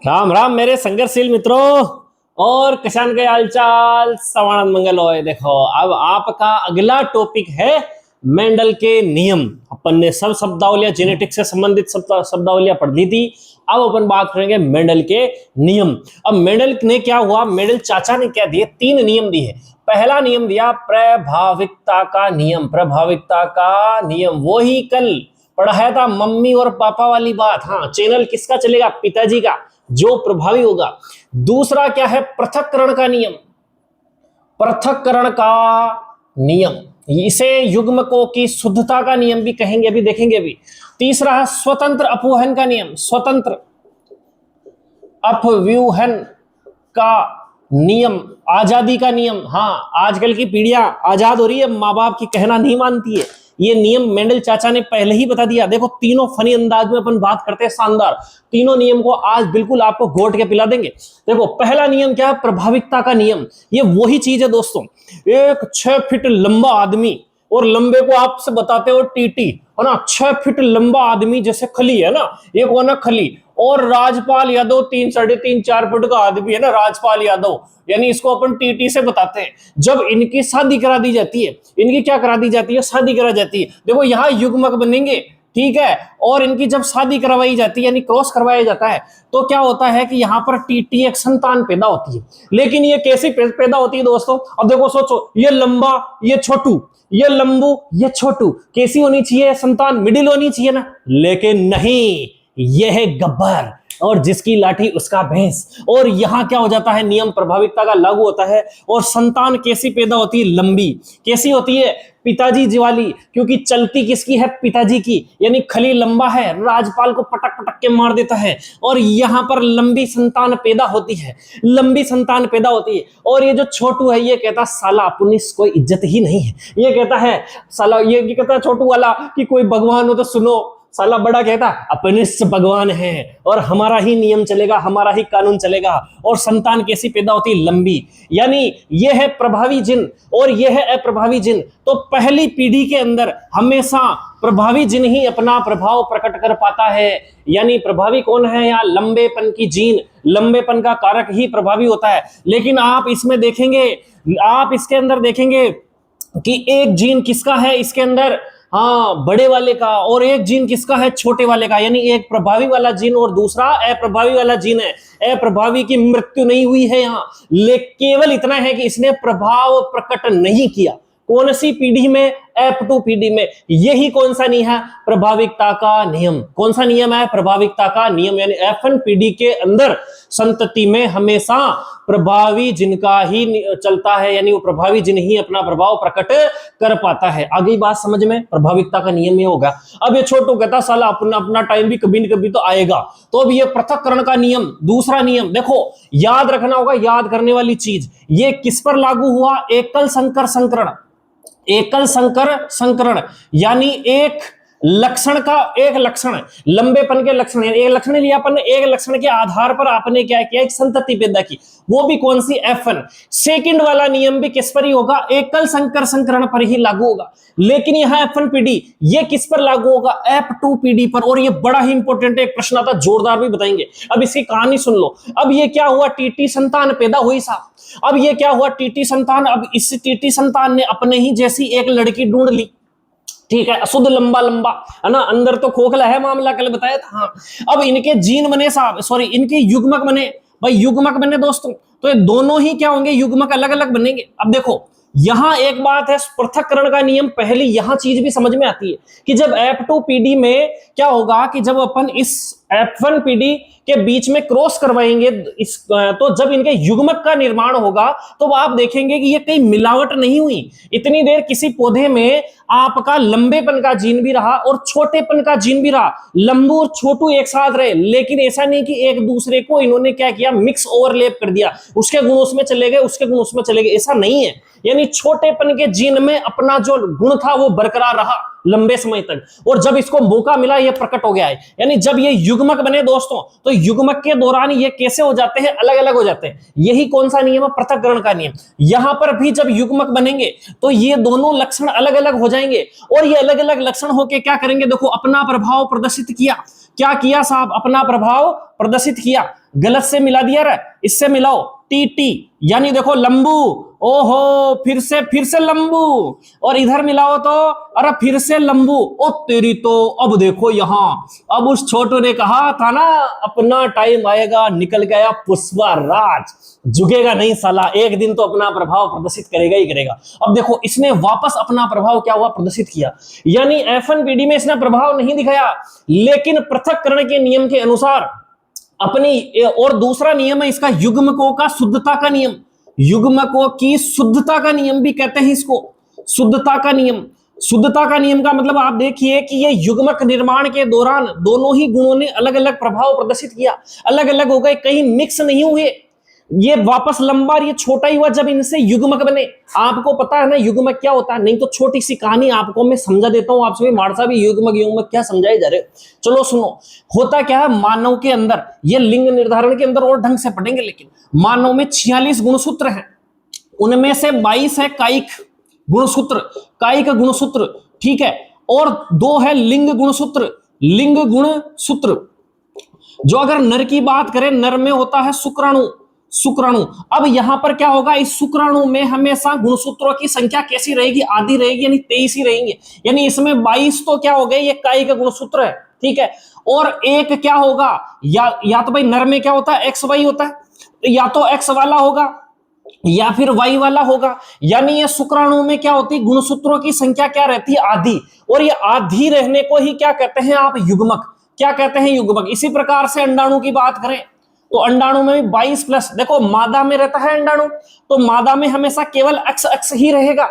राम राम मेरे संघर्षशील मित्रों और किसान के हालचाल सवानंद मंगल होए। देखो अब आपका अगला टॉपिक है मेंडल के नियम। अपन ने सब शब्दावलियां जेनेटिक्स से संबंधित शब्दावलियां पढ़ ली थी। अब अपन बात करेंगे मेंडल के नियम। अब मेंडल ने क्या हुआ, मेंडल चाचा ने क्या दिए, 3 नियम दिए। पहला नियम दिया प्रभाविकता का नियम। प्रभाविकता का नियम वही कल पढ़ाया था मम्मी और पापा वाली बात। हाँ, चैनल किसका चलेगा? पिताजी का, जो प्रभावी होगा। दूसरा क्या है? पृथक्करण का नियम। पृथक्करण का नियम, इसे युग्मकों की शुद्धता का नियम भी कहेंगे, अभी देखेंगे अभी। तीसरा है स्वतंत्र अपव्यूहन का नियम। स्वतंत्र अपव्यूहन का नियम, आजादी का नियम। हाँ, आजकल की पीढ़ियां आजाद हो रही है, माँ बाप की कहना नहीं मानती है। ये नियम मेंडल चाचा ने पहले ही बता दिया। देखो तीनों फनी अंदाज में अपन बात करते हैं, शानदार। तीनों नियम को आज बिल्कुल आपको घोट के पिला देंगे। देखो पहला नियम क्या है? प्रभाविकता का नियम। ये वही चीज है दोस्तों, एक 6 फीट लंबा आदमी, और लंबे को आपसे बताते हो टीटी, है ना। 6 फीट लंबा आदमी जैसे खली है ना, एक वो ना खली, और राजपाल यादव 3, 3.5, 4 फुट का आदमी है ना, राजपाल यादव, यानी इसको अपन टीटी से बताते हैं। जब इनकी शादी करा दी जाती है, इनकी क्या करा दी जाती है? शादी करा जाती है। देखो यहां युग्मक बनेंगे, ठीक है। और इनकी जब शादी करवाई जाती है, यानी क्रॉस करवाया जाता है, तो क्या होता है कि यहां पर टीटी एक संतान पैदा होती है। लेकिन ये कैसे पैदा होती है दोस्तों? अब देखो सोचो, ये लंबा, ये छोटू, ये लंबू, ये छोटू, कैसी होनी चाहिए संतान? मिडिल होनी चाहिए ना। लेकिन नहीं, यह है गब्बर, और जिसकी लाठी उसका भैंस। और यहां क्या हो जाता है? नियम प्रभाविकता का लागू होता है, और संतान कैसी पैदा होती है? लंबी। कैसी होती है? पिताजी जी वाली, क्योंकि चलती किसकी है? पिताजी की। यानी खली लंबा है, राजपाल को पटक पटक के मार देता है, और यहां पर लंबी संतान पैदा होती है। लंबी संतान पैदा होती है। और ये जो छोटू है, ये कहता साला अपनी कोई इज्जत ही नहीं है। ये कहता है साला, ये कहता है छोटू वाला कि कोई भगवान हो तो सुनो। साला बड़ा कहता अपने से भगवान है, और हमारा ही नियम चलेगा, हमारा ही कानून चलेगा। और संतान कैसी पैदा होती? लंबी। यानी यह है प्रभावी जिन, और यह है अप्रभावी जिन। तो पहली पीढ़ी के अंदर हमेशा प्रभावी जिन ही अपना प्रभाव प्रकट कर पाता है। यानी प्रभावी कौन है? यहाँ लंबेपन की जीन, लंबेपन का कारक ही प्रभावी होता है। लेकिन आप इसमें देखेंगे, आप इसके अंदर देखेंगे कि एक जीन किसका है इसके अंदर? हाँ, बड़े वाले का। और एक जीन किसका है? छोटे वाले का। यानी एक प्रभावी वाला जीन और दूसरा अप्रभावी वाला जीन है। अप्रभावी की मृत्यु नहीं हुई है यहाँ, लेकिन केवल इतना है कि इसने प्रभाव प्रकट नहीं किया। कौन सी पीढ़ी में? F2 पीढ़ी में। यही कौन सा नियम है? प्रभाविकता का नियम। कौन सा नियम है? प्रभाविकता का नियम। यानी F1 पीढ़ी के अंदर संतति में हमेशा प्रभावी जिनका ही चलता है, यानी वो प्रभावी जिन ही अपना प्रभाव प्रकट कर पाता है। आगे बात समझ में? प्रभाविकता का नियम ये होगा। अब ये छोटू कहता साला अपना अपना टाइम भी कभी न कभी तो आएगा। तो अब ये पृथक्करण का नियम, दूसरा नियम देखो, याद रखना होगा, याद करने वाली चीज। ये किस पर लागू हुआ? एकल संकर संकरण। एकल संकर संकरण यानी एक लक्षण का, एक लक्षण लंबेपन के लक्षण, एक लक्षण लिया अपन ने, एक लक्षण के आधार पर आपने क्या किया? एक संतति पैदा की। वो भी कौन सी? F1। सेकंड वाला नियम भी किस पर ही होगा? एकल संकर संकरण पर ही लागू होगा। लेकिन यहां F1 पीढ़ी, ये किस पर लागू होगा? F2 पीढ़ी पर। और ये बड़ा ही इंपॉर्टेंट एक प्रश्न आता, जोरदार भी बताएंगे। अब इसकी कहानी सुन लो। अब ये क्या हुआ? टीटी संतान पैदा हुई साहब। अब ये क्या हुआ? टीटी संतान। अब इस टीटी संतान ने अपने ही जैसी एक लड़की ढूंढ ली, ठीक है, अशुद्ध लंबा लंबा, है ना, अंदर तो खोखला है, मामला कल बताया था। हाँ, अब इनके जीन बने साहब, सॉरी इनके युग्मक बने। भाई युग्मक बने दोस्तों, तो ये दोनों ही क्या होंगे? युग्मक अलग अलग बनेंगे। अब देखो यहां एक बात है, पृथक्करण का नियम। पहले यहां चीज भी समझ में आती है कि जब F2 पीढ़ी में क्या होगा कि जब अपन इस F1 पीढ़ी के बीच में क्रॉस करवाएंगे इस, तो जब इनके युग्मक का निर्माण होगा तो आप देखेंगे कि ये कहीं मिलावट नहीं हुई। इतनी देर किसी पौधे में आपका लंबेपन का जीन भी रहा और छोटेपन का जीन भी रहा, लंबू और छोटू एक साथ रहे। लेकिन ऐसा नहीं कि एक दूसरे को इन्होंने क्या किया? मिक्स ओवरलैप कर दिया, उसके गुण उसमें चले गए, उसके गुण उसमें चले गए, ऐसा नहीं है। यानी छोटेपन के जीन में अपना जो गुण था वो बरकरार रहा लंबे समय तक, और जब इसको मौका मिला ये प्रकट हो गया है। यानी जब ये युग्मक बने दोस्तों, तो युग्मक के दौरान ये कैसे हो जाते हैं? अलग अलग हो जाते हैं। यही कौन सा नियम है? पृथक्करण का नियम। यहां पर भी जब युग्मक बनेंगे तो ये दोनों लक्षण अलग अलग हो जाएंगे, और ये अलग अलग लक्षण होके क्या करेंगे? देखो अपना प्रभाव प्रदर्शित किया। क्या किया साहब, अपना प्रभाव प्रदर्शित किया। गलत से मिला दिया रे, इससे मिलाओ टी टी, यानी देखो लंबू, ओहो फिर से लंबू, और इधर मिलाओ तो अरे फिर से लंबू। ओ तेरी तो, अब देखो यहां, अब उस छोटू ने कहा था ना अपना टाइम आएगा, निकल गया पुष्पा राज, झुकेगा नहीं साला, एक दिन तो अपना प्रभाव प्रदर्शित करेगा ही करेगा। अब देखो इसने वापस अपना प्रभाव क्या हुआ, प्रदर्शित किया, यानी F1PD में इसने प्रभाव नहीं दिखाया, लेकिन पृथक्करण के नियम के अनुसार अपनी, और दूसरा नियम है इसका युग्मकों का शुद्धता का नियम, युग्मकों की शुद्धता का नियम भी कहते हैं इसको, शुद्धता का नियम। शुद्धता का नियम का मतलब आप देखिए कि ये युग्मक निर्माण के दौरान दोनों ही गुणों ने अलग अलग प्रभाव प्रदर्शित किया, अलग अलग हो गए, कहीं मिक्स नहीं हुए, ये वापस लंबा और ये छोटा ही हुआ जब इनसे युग्मक बने। आपको पता है ना युग्मक क्या होता है, नहीं तो छोटी सी कहानी आपको मैं समझा देता हूं, आपसे भी मारसा भी युग्मक क्या समझाए जा रहे, चलो सुनो। होता क्या है मानव के अंदर, ये लिंग निर्धारण के अंदर और ढंग से पढ़ेंगे, लेकिन मानव में 46 गुणसूत्र हैं, उनमें से 22 है कायिक गुणसूत्र, कायिक गुणसूत्र, ठीक है, और 2 है लिंग गुणसूत्र, लिंग गुणसूत्र। जो अगर नर की बात करें, नर में होता है शुक्राणु, शुक्राणु। अब यहां पर क्या होगा, इस शुक्राणु में हमेशा गुणसूत्रों की संख्या कैसी रहेगी, आधी रहेगी, यानी 23 ही रहेंगे, यानी इसमें 22 तो क्या हो गए, ये कायिक गुणसूत्र है, ठीक है। और एक क्या होगा, या तो भाई नर में क्या होता है, एक्स वाई होता है, या तो एक्स वाला होगा या फिर वाई वाला होगा, यानी ये शुक्राणु में क्या होती है, गुणसूत्रों की संख्या क्या रहती है, आधी, और ये आधी रहने को ही क्या कहते हैं आप, युग्मक, क्या कहते हैं, युग्मक। इसी प्रकार से अंडाणु की बात करें तो अंडाणु में भी 22 प्लस, देखो मादा में रहता है अंडाणु, तो मादा में हमेशा केवल एक्स एक्स ही रहेगा,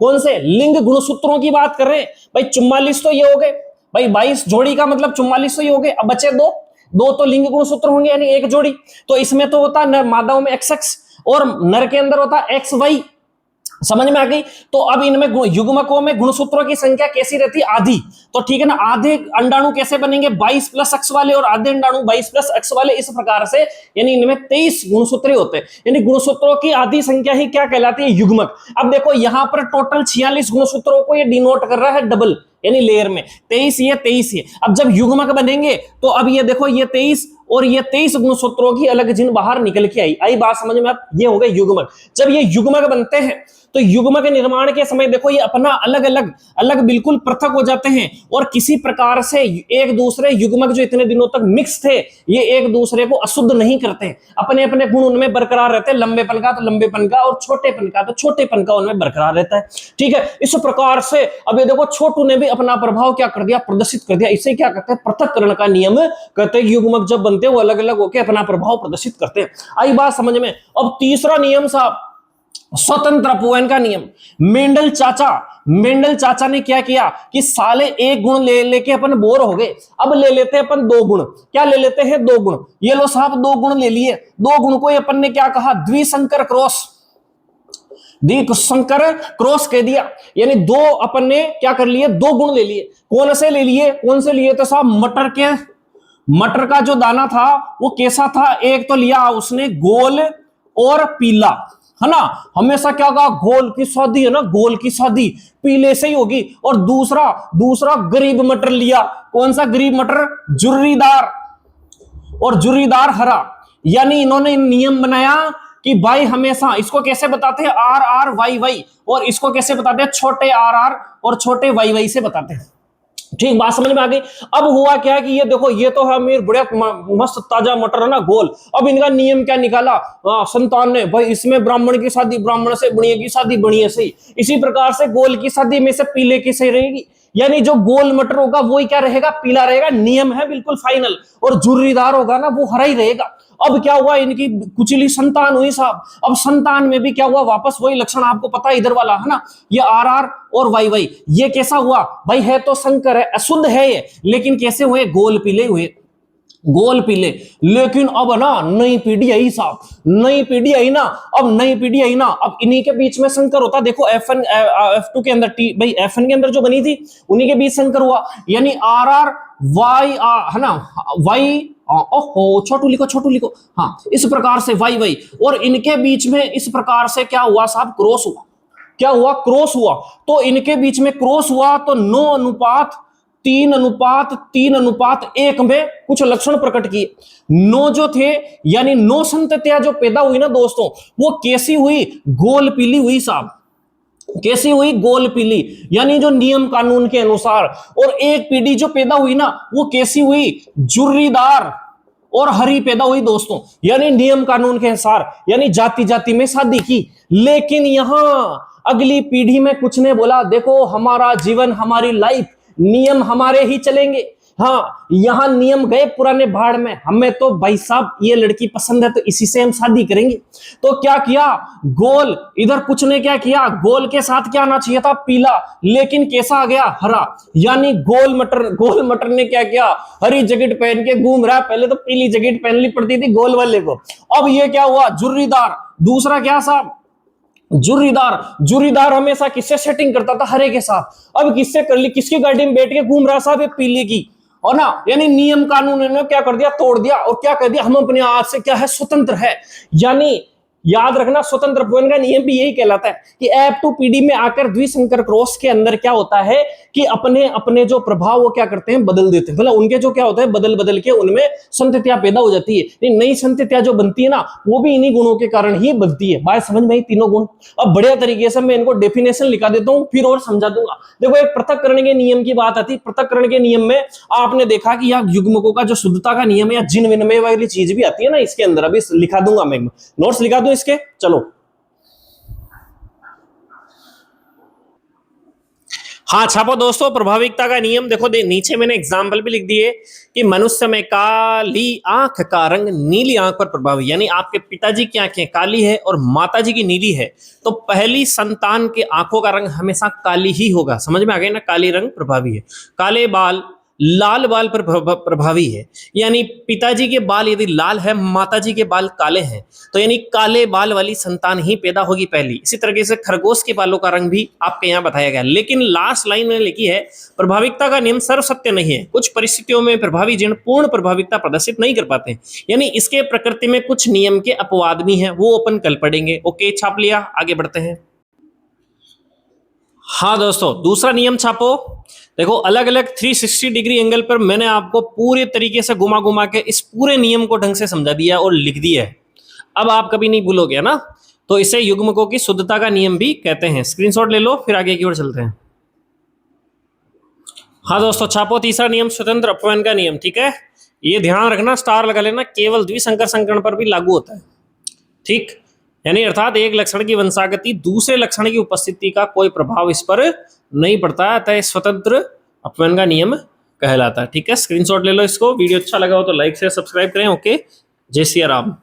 कौन से, लिंग गुणसूत्रों की बात कर रहे हैं भाई, 44 तो ये हो गए भाई, 22 जोड़ी का मतलब 44 तो ये हो गए, अब बचे दो तो लिंग गुणसूत्र होंगे, यानी एक जोड़ी, तो इसमें तो होता है मादाओं में एक्स एक्स, और नर के अंदर होता है एक्स वाई, समझ में आ गई। तो अब इनमें युग्मकों में गुणसूत्रों की संख्या कैसी रहती है, आधी, तो ठीक है ना। आधे अंडाणु कैसे बनेंगे, 22 प्लस एक्स वाले, और आधे अंडाणु 22 प्लस एक्स वाले, इस प्रकार से, यानी इनमें 23 गुणसूत्र होते हैं, यानी गुणसूत्रों की आधी संख्या ही क्या कहलाती है, युग्मक। अब देखो यहां पर टोटल 46 गुणसूत्रों को ये डिनोट कर रहा है डबल, यानी लेयर में 23 ये 23 ये। अब जब युग्मक बनेंगे तो अब ये देखो ये 23 और ये 23 गुणसूत्रों की अलग जिन बाहर निकल के आई बात समझ में, अब ये हो गए युग्मक। जब ये युग्मक बनते हैं तो युग्मक निर्माण के समय देखो ये अपना अलग अलग बिल्कुल पृथक हो जाते हैं, और किसी प्रकार से एक दूसरे युग्मक जो इतने दिनों तक मिक्स थे, ये एक दूसरे को अशुद्ध नहीं करते, अपने अपने गुण उनमें बरकरार रहते हैं, लंबेपन का तो लंबेपन का, और छोटेपन का तो छोटेपन का उनमें बरकरार रहता है, ठीक है। इस प्रकार से अब ये देखो छोटू ने भी अपना प्रभाव क्या कर दिया, प्रदर्शित कर दिया। इसे क्या कहते हैं, पृथक्करण का नियम कहते हैं। युग्मक जब बनते हैं वो अलग अलग होकर अपना प्रभाव प्रदर्शित करते हैं। आई बात समझ में। अब तीसरा नियम साहब, स्वतंत्र अपवयन का नियम। मेंडल चाचा ने क्या किया कि साले एक गुण लेके अपन बोर हो गए, अब ले लेते हैं अपन 2 गुण। क्या ले लेते हैं, 2 गुण। ये लो साहब 2 गुण ले लिए। 2 गुण को अपन ने क्या कहा, द्विसंकर क्रॉस कह दिया, यानी 2 अपन ने क्या कर लिए, 2 गुण ले लिए। कौन से लिए तो साहब मटर का जो दाना था वो कैसा था, एक तो लिया उसने गोल और पीला, है ना। हमेशा क्या कहा, गोल की शादी है ना, गोल की शादी पीले से ही होगी। और दूसरा गरीब मटर लिया। कौन सा गरीब मटर, जुर्रीदार, और जुर्रीदार हरा। यानी इन्होंने नियम बनाया कि भाई हमेशा इसको कैसे बताते हैं, आर आर वाई वाई, और इसको कैसे बताते हैं, छोटे आर आर और छोटे वाई वाई से बताते हैं। ठीक, बात समझ में आ गई। अब हुआ क्या कि ये देखो, ये तो है मेरे बढ़िया मस्त ताजा मटर है ना, गोल। अब इनका नियम क्या निकाला संतान ने, भाई इसमें ब्राह्मण की शादी ब्राह्मण से, बढ़िया की शादी बढ़िया से ही। इसी प्रकार से गोल की शादी में से पीले की सही रहेगी, यानी जो गोल मटर होगा वो ही क्या रहेगा, पीला रहेगा। नियम है बिल्कुल फाइनल। और जुर्रीदार होगा ना वो हरा ही रहेगा। अब क्या हुआ, इनकी कुचली संतान हुई साहब। अब संतान में भी क्या हुआ, वापस वही लक्षण आपको पता है इधर वाला, है ना, ये आर आर और वाई वाई। ये कैसा हुआ भाई, है तो संकर है, अशुद्ध है ये, लेकिन कैसे हुए, गोल पीले हुए, गोल पीले। लेकिन अब ना नई पीढ़ी आई साहब, नई पीढ़ी आई ना, अब नई पीढ़ी आई ना, अब इन्हीं के बीच में संकर होता। देखो F1 F2 के अंदर भाई F1 के अंदर जो बनी थी उन्हीं के बीच संकर हुआ, यानी आर आर वाई है ना, वाई ओहो छोटू लिखो, हाँ, इस प्रकार से वाई वाई, और इनके बीच में इस प्रकार से क्या हुआ साहब, क्रॉस हुआ। क्या हुआ, क्रॉस हुआ। तो इनके बीच में क्रॉस हुआ तो 9 अनुपात 3:1 में कुछ लक्षण प्रकट किए। 9 जो थे यानी 9 संततियां जो पैदा हुई ना दोस्तों, वो कैसी हुई? गोल पीली हुई साहब। कैसी हुई? गोल पीली, यानी जो नियम कानून के अनुसार। और एक पीढ़ी जो पैदा हुई ना, वो कैसी हुई? जुर्रीदार और हरी पैदा हुई दोस्तों, यानी नियम कानून के अनुसार, यानी जाति जाति में शादी की। लेकिन यहां अगली पीढ़ी में कुछ ने बोला, देखो हमारा जीवन, हमारी लाइफ, नियम हमारे ही चलेंगे। हाँ, यहां नियम गए पुराने भाड़ में, हमें तो भाई साहब ये लड़की पसंद है तो इसी से हम शादी करेंगे। तो क्या किया? गोल, इधर कुछ ने क्या किया? गोल के साथ क्या आना चाहिए था? पीला, लेकिन कैसा आ गया? हरा। यानी गोल मटर ने क्या किया? हरी जैकेट पहन के घूम रहा है। पहले तो पीली जैकेट पहननी पड़ती थी गोल वाले को, अब ये क्या हुआ? जुर्रीदार। दूसरा क्या साहब? जुर्रीदार हमेशा किससे सेटिंग करता था? हरे के साथ। अब किससे कर ली? किसकी गाड़ी में बैठ के घूम रहा साहब? ये पीले की। और ना, यानी नियम कानून ने क्या कर दिया? तोड़ दिया। और क्या कर दिया? हम अपने आप से क्या है? स्वतंत्र है। यानी याद रखना, स्वतंत्र का नियम भी यही कहलाता है कि F2PD में आकर द्विसंकर क्रॉस के अंदर क्या होता है कि अपने अपने जो प्रभाव वो क्या करते हैं? बदल देते हैं। मतलब उनके जो क्या होता है? बदल बदल के उनमें संततियां पैदा हो जाती है। नई संततियां जो बनती है ना, वो भी इन्हीं गुणों के कारण ही बनती है। बात समझ में आई? तीनों गुण। अब बढ़िया तरीके से मैं इनको डेफिनेशन लिखा देता हूं, फिर और समझा दूंगा। देखो, एक पृथक्करण के नियम की बात आती है। पृथक्करण के नियम में आपने देखा कि यहाँ युग्मकों का जो शुद्धता का नियम है या जिन विनिमय वाली चीज भी आती है ना इसके अंदर, अभी लिखा दूंगा मैं, नोट्स लिखा दूं इसके। चलो, हाँ छापो दोस्तों। प्रभाविकता का नियम देखो, नीचे मैंने एग्जाम्पल भी लिख दिए कि मनुष्य में काली आंख का रंग नीली आंख पर प्रभावी, यानी आपके पिताजी की आंखें काली है और माताजी की नीली है, तो पहली संतान के आंखों का रंग हमेशा काली ही होगा। समझ में आ गया ना? काली रंग प्रभावी है। काले बाल लाल बाल पर प्रभावी है, यानी पिताजी के बाल यदि लाल है, माताजी के बाल काले हैं, तो यानी काले बाल वाली संतान ही पैदा होगी पहली। इसी तरीके से खरगोश के बालों का रंग भी आपके यहाँ बताया गया। लेकिन लास्ट लाइन में लिखी है, प्रभाविकता का नियम सर्वसत्य नहीं है। कुछ परिस्थितियों में प्रभावी जीन पूर्ण प्रभाविकता प्रदर्शित नहीं कर पाते, यानी इसके प्रकृति में कुछ नियम के अपवाद भी हैं, वो अपन कल पढ़ेंगे। ओके, छाप लिया, आगे बढ़ते हैं। हाँ दोस्तों, दूसरा नियम छापो। देखो, अलग अलग 360 डिग्री एंगल पर मैंने आपको पूरे तरीके से घुमा घुमा के इस पूरे नियम को ढंग से समझा दिया और लिख दिया है। अब आप कभी नहीं भूलोगे ना, तो इसे युग्मकों की शुद्धता का नियम भी कहते हैं। स्क्रीनशॉट ले लो, फिर आगे की ओर चलते हैं। हाँ दोस्तों, छापो तीसरा नियम, स्वतंत्र अपवयन का नियम। ठीक है, ये ध्यान रखना, स्टार लगा लेना, केवल द्विसंकर संकरण पर भी लागू होता है। ठीक, यानी अर्थात एक लक्षण की वंशागति दूसरे लक्षण की उपस्थिति का कोई प्रभाव इस पर नहीं पड़ता है, अतः स्वतंत्र अपवयन का नियम कहलाता है। ठीक है, स्क्रीनशॉट ले लो इसको। वीडियो अच्छा लगा हो तो लाइक शेयर सब्सक्राइब करें। ओके, जय सिया राम।